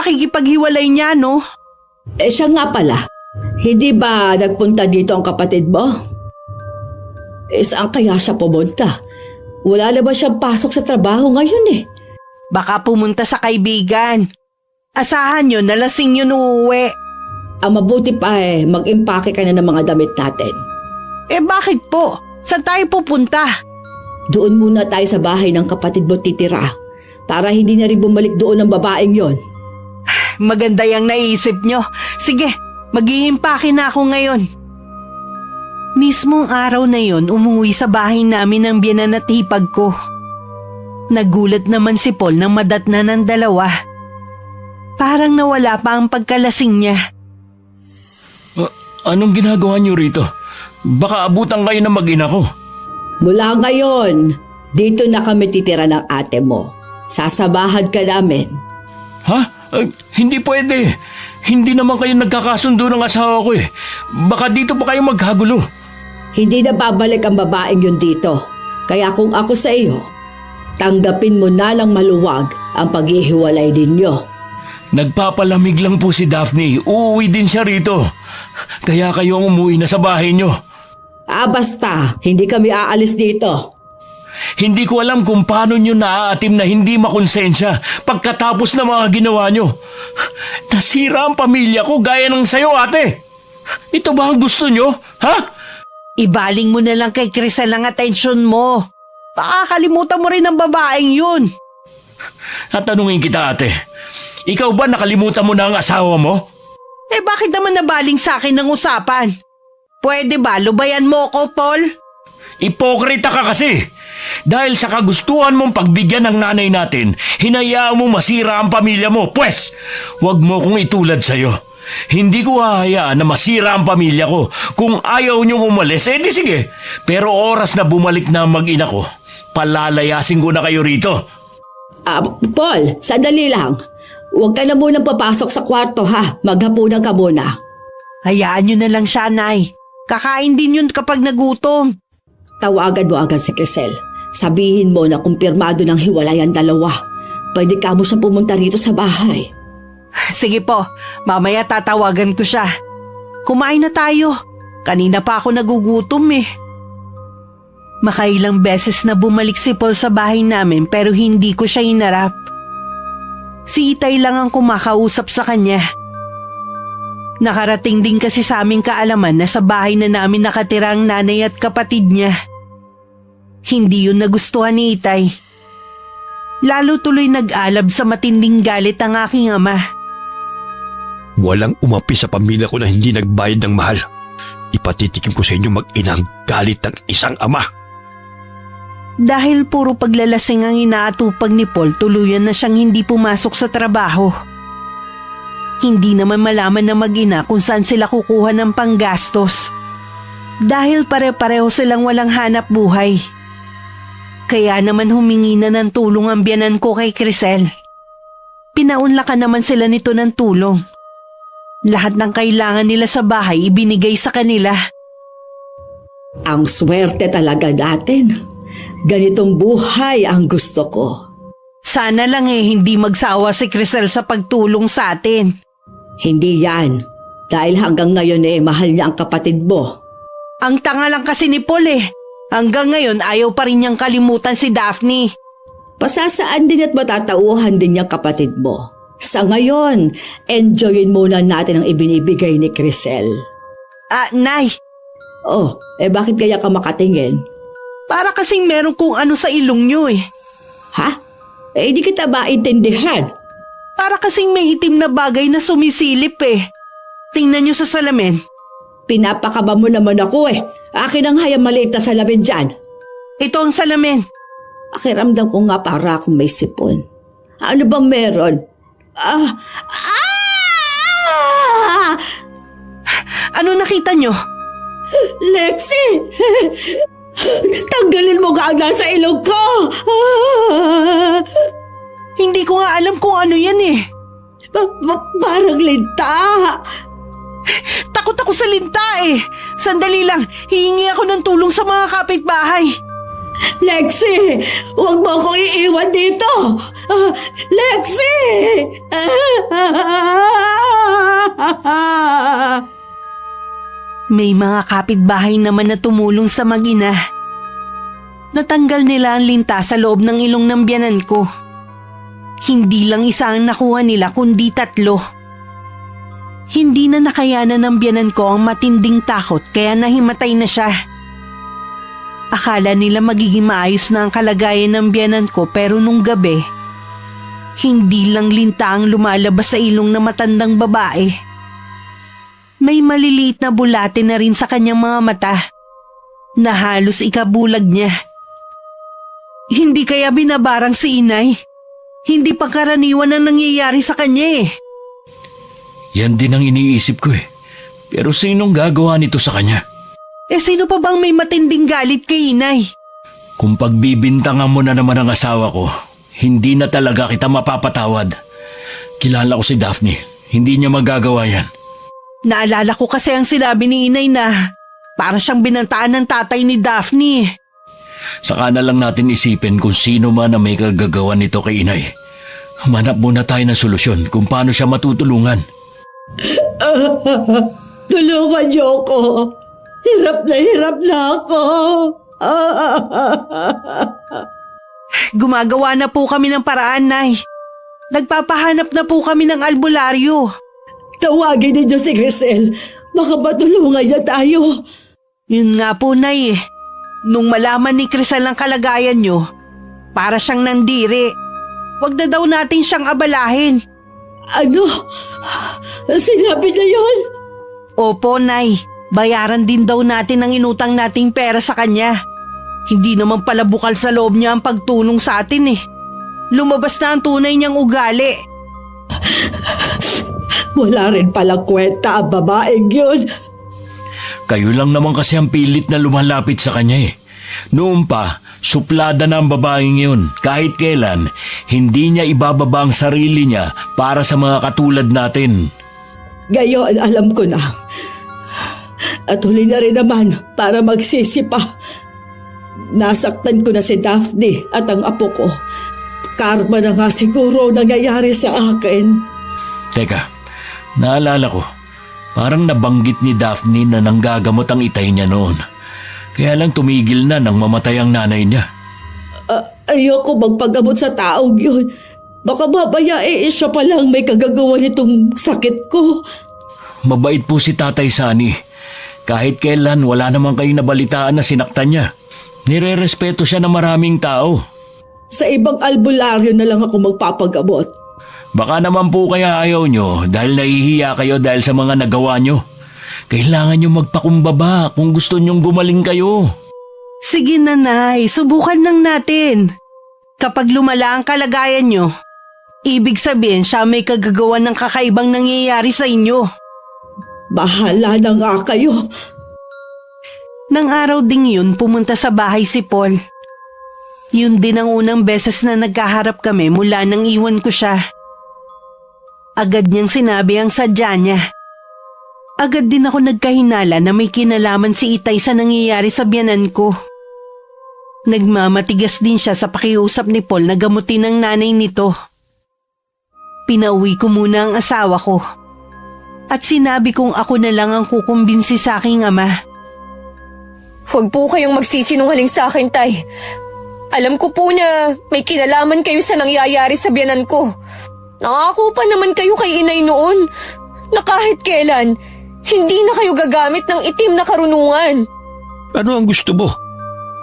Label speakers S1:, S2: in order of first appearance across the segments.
S1: pakikipaghiwalay niya, no?
S2: Siya nga pala, hindi ba nagpunta dito ang kapatid mo? Saan kaya siya pumunta? Wala na ba siyang pasok sa trabaho ngayon eh?
S1: Baka pumunta sa kaibigan. Asahan nyo, nalasing yun uuwi.
S2: Ang mabuti pa mag-impake ka na ng mga damit natin.
S1: Bakit po? Saan tayo pupunta?
S2: Doon muna tayo sa bahay ng kapatid mo titira para hindi na rin bumalik doon ang babaeng yon.
S1: Maganda yung naisip nyo. Sige, mag-iimpake na ako ngayon. Mismong araw na yon, umuwi sa bahay namin ang biyenan at hipag ko. Nagulat naman si Paul nang madatnan ng dalawa. Parang nawala pa ang pagkalasing niya.
S3: Anong ginagawa niyo rito? Baka abutan kayo ng mag-ina ko.
S2: Mula ngayon, dito na kami titira ng ate mo. Sasabahan ka namin.
S3: Ha? Hindi pwede. Hindi naman kayo nagkakasundo ng asawa ko eh. Baka dito pa kayo magkagulo.
S2: Hindi na babalik ang babaeng yun dito. Kaya kung ako sa iyo, tanggapin mo na lang maluwag ang paghihiwalay ninyo.
S3: Nagpapalamig lang po si Daphne. Uuwi din siya rito. Kaya kayo ang umuwi na sa bahay niyo.
S2: Basta, hindi kami aalis dito.
S3: Hindi ko alam kung paano nyo naaatim na hindi makonsensya pagkatapos ng mga ginawa nyo. Nasira ang pamilya ko gaya ng sayo, ate. Ito ba ang gusto nyo? Ha?
S1: Ibaling mo na lang kay Crisel ang atensyon mo. Baka kalimutan mo rin ang babaeng yun.
S3: Tatanungin kita, ate. Ikaw ba nakalimutan mo na ang asawa mo?
S1: Bakit naman nabaling sa akin ng usapan? Pwede ba lubayan mo ko, Paul?
S3: Ipokrita ka kasi. Dahil sa kagustuhan mong pagbigyan ng nanay natin, hinayaan mo masira ang pamilya mo. Pwes, wag mo kong itulad sa'yo. Hindi ko hahayaan na masira ang pamilya ko. Kung ayaw niyong umalis, di sige. Pero oras na bumalik na ang mag-ina ko, palalayasin ko na kayo rito.
S2: Paul, sandali lang. Huwag ka na munang papasok sa kwarto ha. Maghapunan ka muna.
S1: Hayaan nyo na lang siya, Nay. Kakain din yun kapag nagutom.
S2: Tawagan mo agad si Crisel. Sabihin mo na kumpirmado ng hiwalay ang dalawa. Pwede ka mo siyang pumunta rito sa bahay.
S1: Sige po, mamaya tatawagan ko siya. Kumain na tayo. Kanina pa ako nagugutom eh. Makailang beses na bumalik si Paul sa bahay namin pero hindi ko siya hinarap. Si Itay lang ang kumakausap sa kanya. Nakarating din kasi sa aming kaalaman na sa bahay na namin nakatira ang nanay at kapatid niya. Hindi yun nagustuhan ni Itay. Lalo tuloy nag-alab sa matinding galit ang aking ama.
S4: Walang umapi sa pamilya ko na hindi nagbayad ng mahal. Ipatitikim ko sa inyo mag-inang galit ng isang ama.
S1: Dahil puro paglalasing ang inaatupag ni Paul, tuluyan na siyang hindi pumasok sa trabaho. Hindi naman malaman ng mag-ina kung saan sila kukuha ng panggastos. Dahil pare-pareho silang walang hanap buhay. Kaya naman humingi na ng tulong ang biyanan ko kay Crisel. Pinaunlakan naman sila nito ng tulong. Lahat ng kailangan nila sa bahay ibinigay sa kanila.
S2: Ang swerte talaga natin. Ganitong buhay ang gusto ko.
S1: Sana lang hindi magsawa si Crisel sa pagtulong sa atin.
S2: Hindi yan. Dahil hanggang ngayon mahal niya ang kapatid mo.
S1: Ang tanga lang kasi ni Paul Hanggang ngayon ayaw pa rin niyang kalimutan si Daphne.
S2: Pasasaan din at matatauhan din niyang kapatid mo. Sa ngayon, enjoyin muna natin ang ibinibigay ni Crisel.
S1: Nay.
S2: Bakit kaya ka makatingin?
S1: Para kasing meron kung ano sa ilong niyo
S2: Ha? Di kita maintindihan.
S1: Para kasing may itim na bagay na sumisilip Tingnan niyo sa salamin.
S2: Pinapakaba mo naman ako Akin ang hayang maliit na salamin dyan.
S1: Ito ang salamin.
S2: Pakiramdam ko nga para akong may sipon. Ano bang meron?
S1: Ano nakita niyo?
S2: Lexi! Tanggalin mo nga ang nasa ilong ko!
S1: Hindi ko nga alam kung ano yan
S2: Parang linta!
S1: Takot ako sa linta Sandali lang, hihingi ako ng tulong sa mga kapitbahay.
S2: Lexi! Huwag mo akong iiwan dito! Lexi!
S1: May mga kapitbahay naman na tumulong sa mag-ina. Natanggal nila ang linta sa loob ng ilong ng biyanan ko. Hindi lang isa ang nakuha nila kundi 3. Hindi na nakayanan ng biyanan ko ang matinding takot kaya nahimatay na siya. Akala nila magiging maayos na ang kalagayan ng biyanan ko pero nung gabi, hindi lang linta ang lumalabas sa ilong ng matandang babae. May maliliit na bulate na rin sa kanyang mga mata na halos ikabulag niya. Hindi kaya binabarang si inay? Hindi pa karaniwan ang nangyayari sa kanya eh.
S3: Yan din ang iniisip ko eh. Pero sinong gagawa nito sa kanya?
S1: Sino pa bang may matinding galit kay inay?
S3: Kung pagbibintangan mo na naman ang asawa ko, hindi na talaga kita mapapatawad. Kilala ko si Daphne. Hindi niya magagawa yan.
S1: Naalala ko kasi ang sinabi ni inay na para siyang binantaan ng tatay ni Daphne.
S3: Saka na lang natin isipin kung sino man ang may kagagawa nito kay inay. Humanap muna tayo ng solusyon kung paano siya matutulungan.
S2: Tulungan niyo ako. Hirap na ako.
S1: Gumagawa na po kami ng paraan, Nay. Nagpapahanap na po kami ng albularyo.
S2: Tawagin ninyo si Grisel. Baka matulungan niya tayo.
S1: Yun nga po, Nay. Nung malaman ni Crisel ang kalagayan nyo, para siyang nandiri. Huwag na daw natin siyang abalahin.
S2: Ano? Sinabi niya yun?
S1: Opo, Nay. Bayaran din daw natin ang inutang nating pera sa kanya. Hindi naman pala bukal sa loob niya ang pagtulong sa atin eh. Lumabas na ang tunay niyang ugali.
S2: Wala rin palang kwenta ang babaeng yun.
S3: Kayo lang naman kasi ang pilit na lumalapit sa kanya eh. Noon pa, suplada na ang babaeng yun. Kahit kailan, hindi niya ibababa ang sarili niya para sa mga katulad natin.
S2: Ngayon, alam ko na. At huli na rin naman para magsisi pa. Nasaktan ko na si Daphne at ang apo ko. Karma na nga siguro nangyayari sa akin.
S3: Teka, naalala ko. Parang nabanggit ni Daphne na nanggagamot ang itay niya noon. Kaya lang tumigil na nang mamatay ang nanay niya.
S2: Ayoko magpagamot sa taong yun. Baka mamaya siya pa lang may kagagawa nitong sakit ko.
S3: Mabait po si Tatay Sani. Kahit kailan wala naman kayong nabalitaan na sinaktan niya. Nire-respeto siya ng maraming tao.
S2: Sa ibang albularyo na lang ako magpapagamot.
S3: Baka naman po kaya ayaw nyo dahil nahihiya kayo dahil sa mga nagawa nyo. Kailangan nyo magpakumbaba kung gusto nyong gumaling kayo.
S1: Sige na, Nay. Subukan lang natin. Kapag lumala ang kalagayan nyo, ibig sabihin siya may kagagawa ng kakaibang nangyayari sa inyo.
S2: Bahala na nga kayo.
S1: Nang araw ding yun, pumunta sa bahay si Paul. Yun din ang unang beses na nagkaharap kami mula nang iwan ko siya. Agad niyang sinabi ang sadya niya. Agad din ako nagkahinala na may kinalaman si Itay sa nangyayari sa biyanan ko. Nagmamatigas din siya sa pakiusap ni Paul na gamutin ang nanay nito. Pinauwi ko muna ang asawa ko. At sinabi kong ako na lang ang kukumbinsi sa aking ama.
S5: Huwag po kayong magsisinungaling sa akin, Tay. Alam ko po na may kinalaman kayo sa nangyayari sa biyanan ko. Nangako pa naman kayo kay inay noon na kahit kailan, hindi na kayo gagamit ng itim na karunungan.
S4: Ano ang gusto mo?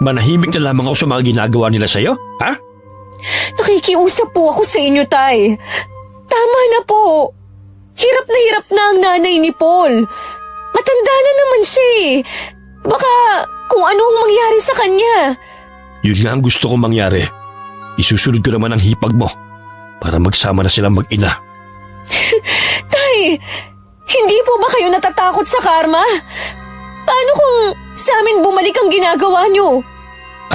S4: Manahimik na lamang ako sa mga ginagawa nila sa'yo, ha?
S5: Nakikiusap po ako sa inyo, Tay. Tama na po. Hirap na ang nanay ni Paul. Matanda na naman siya eh. Baka kung ano ang mangyari sa kanya.
S4: Yun nga ang gusto kong mangyari. Isusunod ko naman ang hipag mo para magsama na silang mag-ina.
S5: Tay, hindi po ba kayo natatakot sa karma? Paano kung sa amin bumalik ang ginagawa niyo?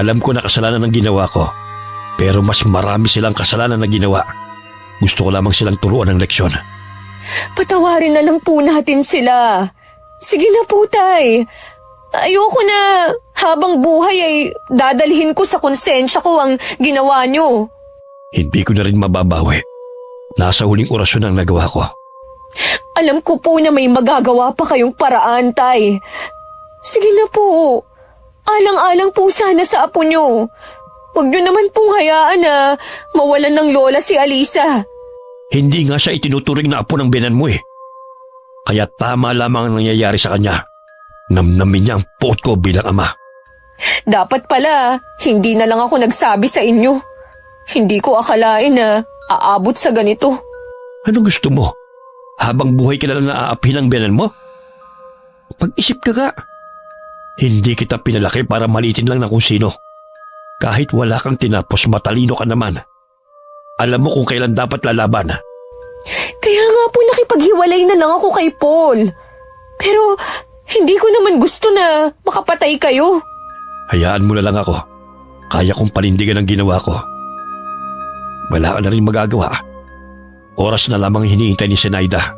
S4: Alam ko na kasalanan ang ginawa ko, pero mas marami silang kasalanan na ginawa. Gusto ko lamang silang turuan ng leksyon.
S5: Patawarin na lang po natin sila. Sige na po, Tay. Ayoko na habang buhay ay dadalhin ko sa konsensya ko ang ginawa niyo.
S4: Hindi ko na rin mababawi. Nasa huling orasyon ang nagawa ko.
S5: Alam ko po na may magagawa pa kayong paraan, Tay. Sige na po. Alang-alang po sana sa apo niyo. Huwag niyo naman pong hayaan na mawalan ng lola si Alisa.
S4: Hindi nga siya itinuturing na apo ng binan mo eh. Kaya tama lamang ang nangyayari sa kanya. Namnamin niya ang puot ko bilang ama.
S5: Dapat pala, hindi na lang ako nagsabi sa inyo. Hindi ko akalain na aabot sa ganito.
S4: Ano gusto mo? Habang buhay ka na lang naaapi ng biyanan mo? Pag-isip ka nga. Hindi kita pinalaki para malitin lang ng kung sino. Kahit wala kang tinapos, matalino ka naman. Alam mo kung kailan dapat lalaban.
S5: Kaya nga po nakipaghiwalay na lang ako kay Paul. Pero hindi ko naman gusto na makapatay kayo.
S4: Hayaan mo na lang ako. Kaya kong panindigan ang ginawa ko. Wala ka na rin magagawa. Oras na lamang hinihintay ni Zenaida.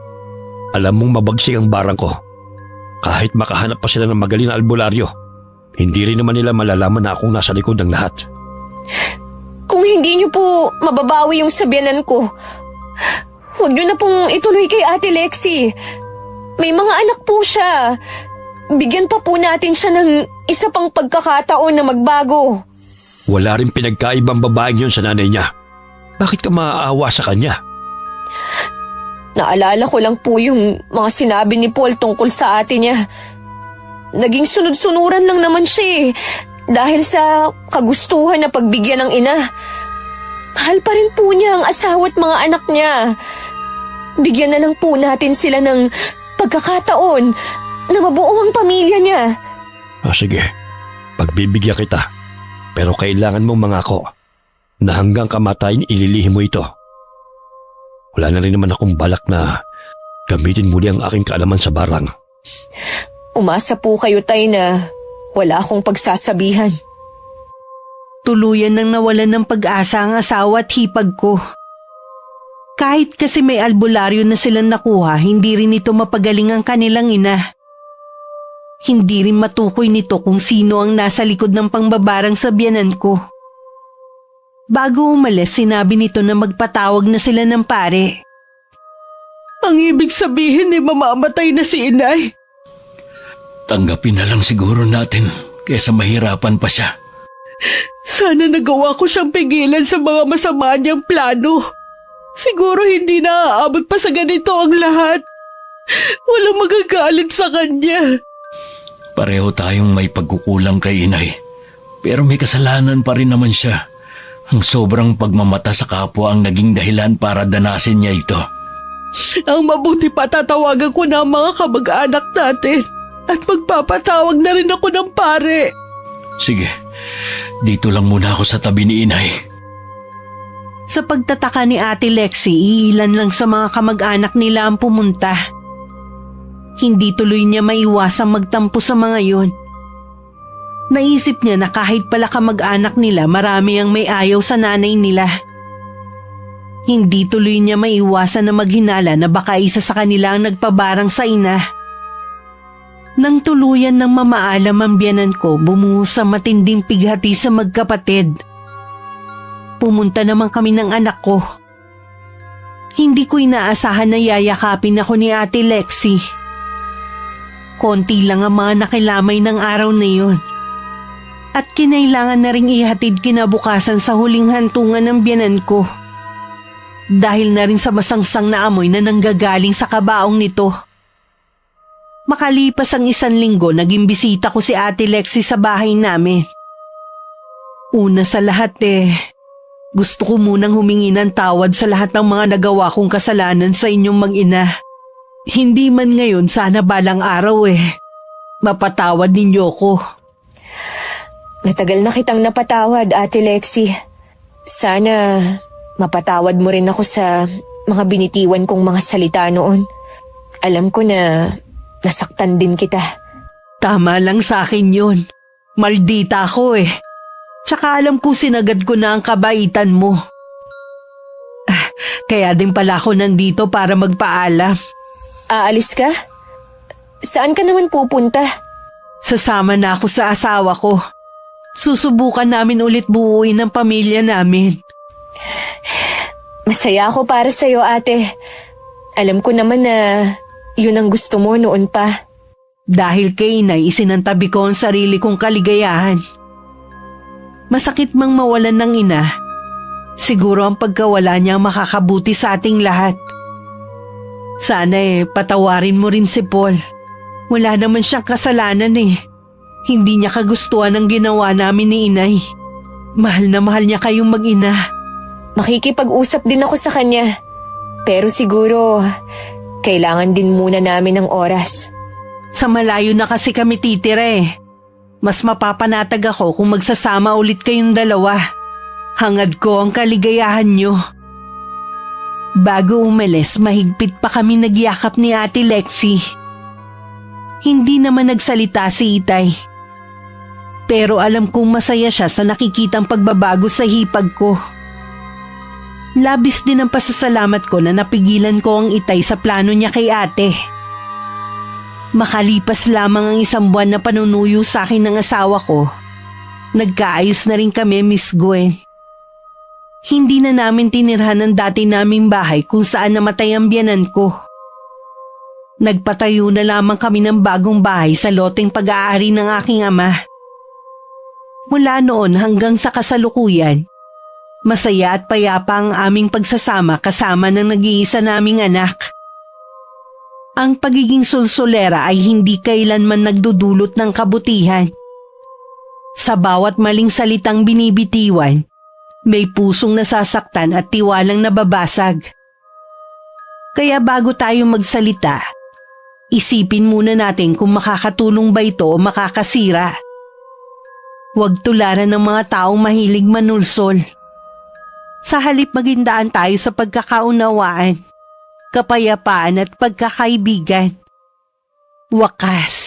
S4: Alam mong mabagsik ang barang ko. Kahit makahanap pa sila ng magaling na albularyo, hindi rin naman nila malalaman na akong nasa likod ng lahat.
S5: Kung hindi niyo po mababawi yung sabyanan ko, huwag niyo na pong ituloy kay Ate Lexie. May mga anak po siya. Bigyan pa po natin siya ng isa pang pagkakataon na magbago.
S4: Wala rin pinagkaibang babaeng yun sa nanay niya. Bakit ka maaawa sa kanya?
S5: Naalala ko lang po yung mga sinabi ni Paul tungkol sa ate niya. Naging sunod-sunuran lang naman siya eh, dahil sa kagustuhan na pagbigyan ng ina. Mahal pa rin po niya ang asawa at mga anak niya. Bigyan na lang po natin sila ng pagkakataon na mabuo ang pamilya niya.
S4: Sige, pagbibigyan kita. Pero kailangan mong mangako na hanggang kamatayan ililihim mo ito. Wala na rin naman akong balak na gamitin muli ang aking kaalaman sa barang.
S5: Umasa po kayo, Tay, na wala akong pagsasabihan.
S1: Tuluyan nang nawalan ng pag-asa ang asawa at hipag ko. Kahit kasi may albularyo na silang nakuha, hindi rin ito mapagaling ang kanilang ina. Hindi rin matukoy nito kung sino ang nasa likod ng pangbabarang sa biyanan ko. Bago umalis, sinabi nito na magpatawag na sila ng pare. Ang ibig sabihin ay mamamatay na si inay.
S3: Tanggapin na lang siguro natin kaysa mahirapan pa siya.
S1: Sana nagawa ko siyang pigilan sa mga masama niyang plano. Siguro hindi na aabot pa sa ganito ang lahat. Walang magagalit sa kanya.
S3: Pareho tayong may pagkukulang kay inay. Pero may kasalanan pa rin naman siya. Ang sobrang pagmamata sa kapwa ang naging dahilan para danasin niya ito.
S1: Ang mabuti pa tatawagan ko na ang mga kamag-anak natin at magpapatawag na rin ako ng pare.
S3: Sige, dito lang muna ako sa tabi ni inay.
S1: Sa pagtataka ni Ate Lexie, iilan lang sa mga kamag-anak nila ang pumunta. Hindi tuloy niya maiwasang magtampo sa mga yun. Naisip niya na kahit pala kamag-anak nila, marami ang may ayaw sa nanay nila. Hindi tuloy niya maiwasan na maghinala na baka isa sa kanila ang nagpabarang sa ina. Nang tuluyan ng mamaalam ang biyanan ko, bumuhos sa matinding pighati sa magkapatid. Pumunta naman kami ng anak ko. Hindi ko inaasahan na yayakapin ako ni Ate Lexie. Konti lang ang mga nakilamay ng araw na yun. At kinailangan na ring ihatid kinabukasan sa huling hantungan ng biyanan ko. Dahil na rin sa masangsang na amoy na nanggagaling sa kabaong nito. Makalipas ang 1 linggo, naging bisita ko si Ate Lexie sa bahay namin. Una sa lahat gusto ko munang humingi ng tawad sa lahat ng mga nagawa kong kasalanan sa inyong mag-ina. Hindi man ngayon, sana balang araw mapatawad ninyo ko.
S5: Matagal na kitang napatawad, Ate Lexie. Sana mapatawad mo rin ako sa mga binitiwan kong mga salita noon. Alam ko na nasaktan din kita.
S1: Tama lang sa akin yun. Maldita ako Tsaka alam ko sinagad ko na ang kabaitan mo. Kaya din pala ako nandito para magpaalam.
S5: Aalis ka? Saan ka naman pupunta?
S1: Sasama na ako sa asawa ko. Susubukan namin ulit buuin ang pamilya namin.
S5: Masaya ako para sa'yo, ate. Alam ko naman na yun ang gusto mo noon pa.
S1: Dahil kay inay, isinantabi ko ang sarili kong kaligayahan. Masakit mang mawalan ng ina. Siguro ang pagkawala niya makakabuti sa ating lahat. Sana patawarin mo rin si Paul. Wala naman siyang kasalanan eh. Hindi niya kagustuhan ang ginawa namin ni inay. Mahal na mahal niya kayong mag-ina.
S5: Makikipag-usap din ako sa kanya. Pero siguro, kailangan din muna namin ng oras.
S1: Sa malayo na kasi kami titira eh. Mas mapapanatag ako kung magsasama ulit kayong dalawa. Hangad ko ang kaligayahan niyo. Bago umalis, mahigpit pa kami nagyakap ni Ate Lexi. Hindi naman nagsalita si Itay. Pero alam kong masaya siya sa nakikitang pagbabago sa hipag ko. Labis din ang pasasalamat ko na napigilan ko ang Itay sa plano niya kay ate. Makalipas lamang ang 1 buwan na panunuyo sa akin ng asawa ko, nagkaayos na rin kami, Miss Gwen. Hindi na namin tinirhan ang dati naming bahay kung saan namatay ang biyanan ko. Nagpatayo na lamang kami ng bagong bahay sa loteng pag-aari ng aking ama. Mula noon hanggang sa kasalukuyan, masaya at payapa ang aming pagsasama kasama ng nag-iisa naming anak. Ang pagiging sulsulera ay hindi kailanman nagdudulot ng kabutihan. Sa bawat maling salitang binibitiwan, may pusong nasasaktan at tiwalang nababasag. Kaya bago tayo magsalita, isipin muna natin kung makakatulong ba ito o makakasira. Huwag tularan ng mga taong mahilig manulsol. Sa halip magindaan tayo sa pagkakaunawaan, kapayapaan at pagkakaibigan. Wakas.